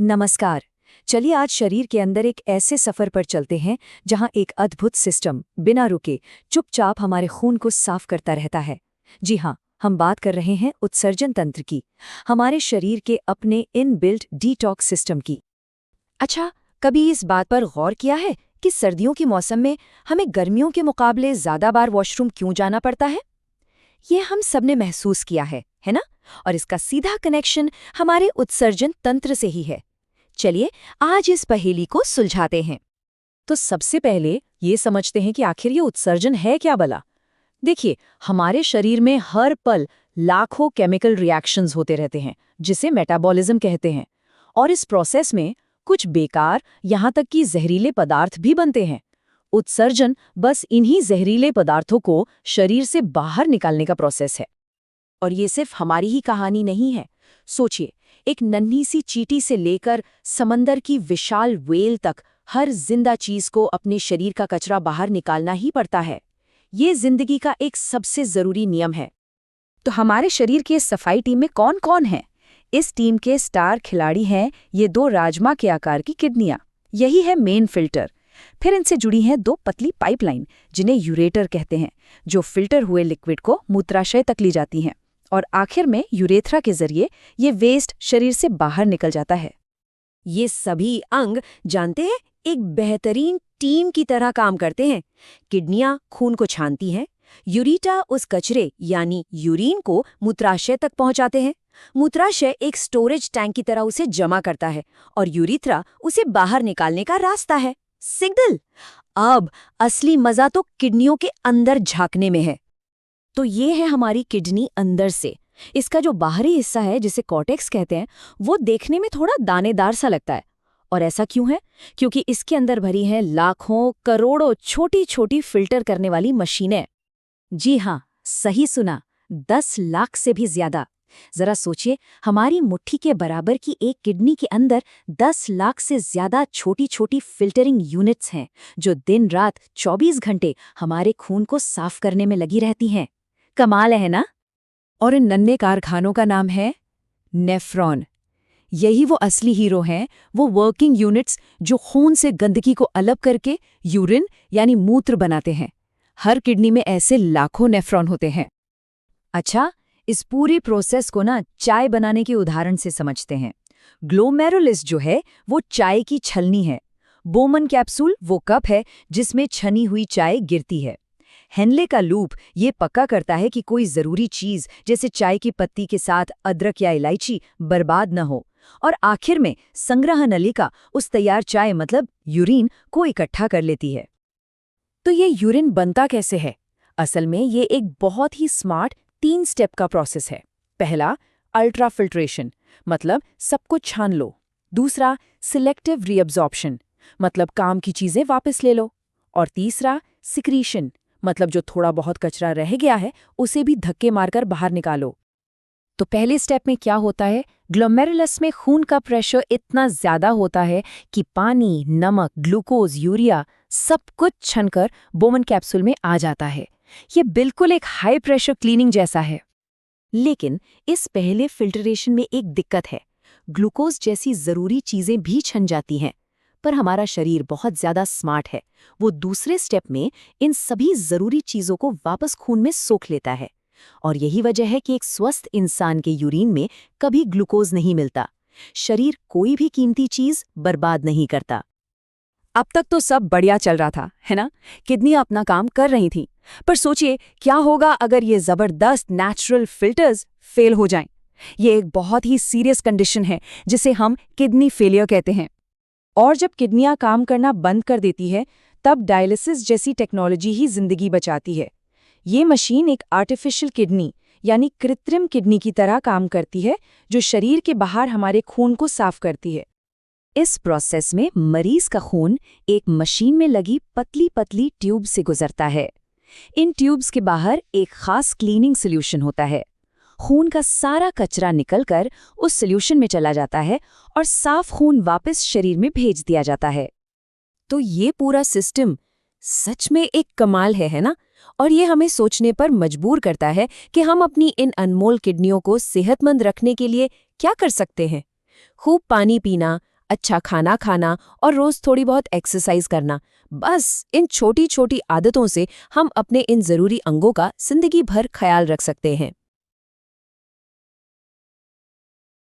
नमस्कार। चलिए आज शरीर के अंदर एक ऐसे सफर पर चलते हैं जहां एक अद्भुत सिस्टम बिना रुके चुपचाप हमारे खून को साफ करता रहता है। जी हाँ, हम बात कर रहे हैं उत्सर्जन तंत्र की, हमारे शरीर के अपने इनबिल्ट डिटॉक्स सिस्टम की। अच्छा, कभी इस बात पर गौर किया है कि सर्दियों के मौसम में हमें गर्मियों के मुकाबले ज्यादा बार वॉशरूम क्यों जाना पड़ता है? ये हम सबने महसूस किया है ना? और इसका सीधा कनेक्शन हमारे उत्सर्जन तंत्र से ही है। चलिए आज इस पहेली को सुलझाते हैं। तो सबसे पहले ये समझते हैं कि आखिर ये उत्सर्जन है क्या भला। देखिए, हमारे शरीर में हर पल लाखों केमिकल रिएक्शंस होते रहते हैं, जिसे मेटाबॉलिज्म कहते हैं। और इस प्रोसेस में कुछ बेकार, यहाँ तक कि जहरीले पदार्थ भी बनते हैं। उत्सर्जन बस इन्हीं जहरीले पदार्थों को शरीर से बाहर निकालने का प्रोसेस है। और ये सिर्फ हमारी ही कहानी नहीं है। सोचिए, एक नन्ही सी चींटी से लेकर समंदर की विशाल व्हेल तक हर जिंदा चीज को अपने शरीर का कचरा बाहर निकालना ही पड़ता है। ये जिंदगी का एक सबसे जरूरी नियम है। तो हमारे शरीर की इस सफाई टीम में कौन कौन है? इस टीम के स्टार खिलाड़ी हैं ये दो राजमा के आकार की किडनियां। यही है मेन फिल्टर। फिर इनसे जुड़ी हैं दो पतली पाइपलाइन, जिन्हें यूरेटर कहते हैं, जो फिल्टर हुए लिक्विड को मूत्राशय तक ली जाती हैं। और आखिर में यूरेथ्रा के जरिए ये वेस्ट शरीर से बाहर निकल जाता है। ये सभी अंग, जानते हैं, एक बेहतरीन टीम की तरह काम करते हैं। किडनियां खून को छानती हैं, यूरेटा उस कचरे यानी यूरिन को मूत्राशय तक पहुंचाते हैं, मूत्राशय एक स्टोरेज टैंक की तरह उसे जमा करता है और यूरेथ्रा उसे बाहर निकालने का रास्ता है, सिग्नल। अब असली मजा तो किडनियों के अंदर झांकने में है। तो ये है हमारी किडनी अंदर से। इसका जो बाहरी हिस्सा है, जिसे कॉर्टेक्स कहते हैं, वो देखने में थोड़ा दानेदार सा लगता है। और ऐसा क्यों है? क्योंकि इसके अंदर भरी हैं लाखों करोड़ों छोटी छोटी फिल्टर करने वाली मशीनें। जी हाँ, सही सुना, 10 लाख से भी ज्यादा। जरा सोचिए, हमारी मुट्ठी के बराबर की एक किडनी के अंदर 10 लाख से ज्यादा छोटी छोटी फिल्टरिंग यूनिट्स हैं, जो दिन रात 24 घंटे हमारे खून को साफ करने में लगी रहती हैं। कमाल है ना? और इन नन्हे कारखानों का नाम है नेफ्रॉन। यही वो असली हीरो हैं, वो वर्किंग यूनिट्स जो खून से गंदगी को अलग करके यूरिन यानी मूत्र बनाते हैं। हर किडनी में ऐसे लाखों नेफ्रॉन होते हैं। अच्छा, इस पूरी प्रोसेस को ना चाय बनाने के उदाहरण से समझते हैं। ग्लोमेरुलस जो है वो चाय की छलनी है। बोमन कैप्सूल वो कप है जिसमें छनी हुई चाय गिरती है। हेनले का लूप ये पक्का करता है कि कोई जरूरी चीज, जैसे चाय की पत्ती के साथ अदरक या इलायची, बर्बाद न हो। और आखिर में संग्रह नलिका उस तैयार चाय मतलब यूरिन को इकट्ठा कर लेती है। तो ये यूरिन बनता कैसे है? असल में ये एक बहुत ही स्मार्ट 3 स्टेप का प्रोसेस है। पहला, अल्ट्रा फिल्ट्रेशन, मतलब सब कुछ छान लो। दूसरा, सिलेक्टिव रीअब्जॉर्प्शन, मतलब काम की चीजें वापस ले लो। और तीसरा, सिक्रीशन, मतलब जो थोड़ा बहुत कचरा रह गया है उसे भी धक्के मारकर बाहर निकालो। तो पहले स्टेप में क्या होता है? ग्लोमेरुलस में खून का प्रेशर इतना ज्यादा होता है कि पानी, नमक, ग्लूकोज, यूरिया सब कुछ छनकर बोमन कैप्सूल में आ जाता है। ये बिल्कुल एक हाई प्रेशर क्लीनिंग जैसा है। लेकिन इस पहले फिल्टरेशन में एक दिक्कत है। ग्लूकोज जैसी जरूरी चीजें भी छन जाती हैं। पर हमारा शरीर बहुत ज्यादा स्मार्ट है। वो दूसरे स्टेप में इन सभी जरूरी चीजों को वापस खून में सोख लेता है। और यही वजह है कि एक स्वस्थ इंसान के यूरिन में कभी ग्लूकोज नहीं मिलता। शरीर कोई भी कीमती चीज बर्बाद नहीं करता। अब तक तो सब बढ़िया चल रहा था, है ना? किडनी अपना काम कर रही थी। पर सोचिए, क्या होगा अगर ये जबरदस्त नेचुरल फिल्टर्स फेल हो जाएं? ये एक बहुत ही सीरियस कंडीशन है जिसे हम किडनी फेलियर कहते हैं। और जब किडनियां काम करना बंद कर देती है, तब डायलिसिस जैसी टेक्नोलॉजी ही जिंदगी बचाती है। ये मशीन एक आर्टिफिशियल किडनी यानी कृत्रिम किडनी की तरह काम करती है, जो शरीर के बाहर हमारे खून को साफ करती है। इस प्रोसेस में मरीज का खून एक मशीन में लगी पतली पतली ट्यूब से गुजरता है। इन ट्यूब्स के बाहर एक खास क्लीनिंग सॉल्यूशन होता है। खून का सारा कचरा निकलकर उस सॉल्यूशन में चला जाता है और साफ खून वापस शरीर में भेज दिया जाता है। तो ये पूरा सिस्टम सच में एक कमाल है ना? और ये हमें सोचने पर मजबूर करता है कि हम अपनी इन अनमोल किडनियों को सेहतमंद रखने के लिए क्या कर सकते हैं। खूब पानी पीना, अच्छा खाना खाना और रोज थोड़ी बहुत एक्सरसाइज करना, बस इन छोटी छोटी आदतों से हम अपने इन जरूरी अंगों का जिंदगी भर ख्याल रख सकते हैं।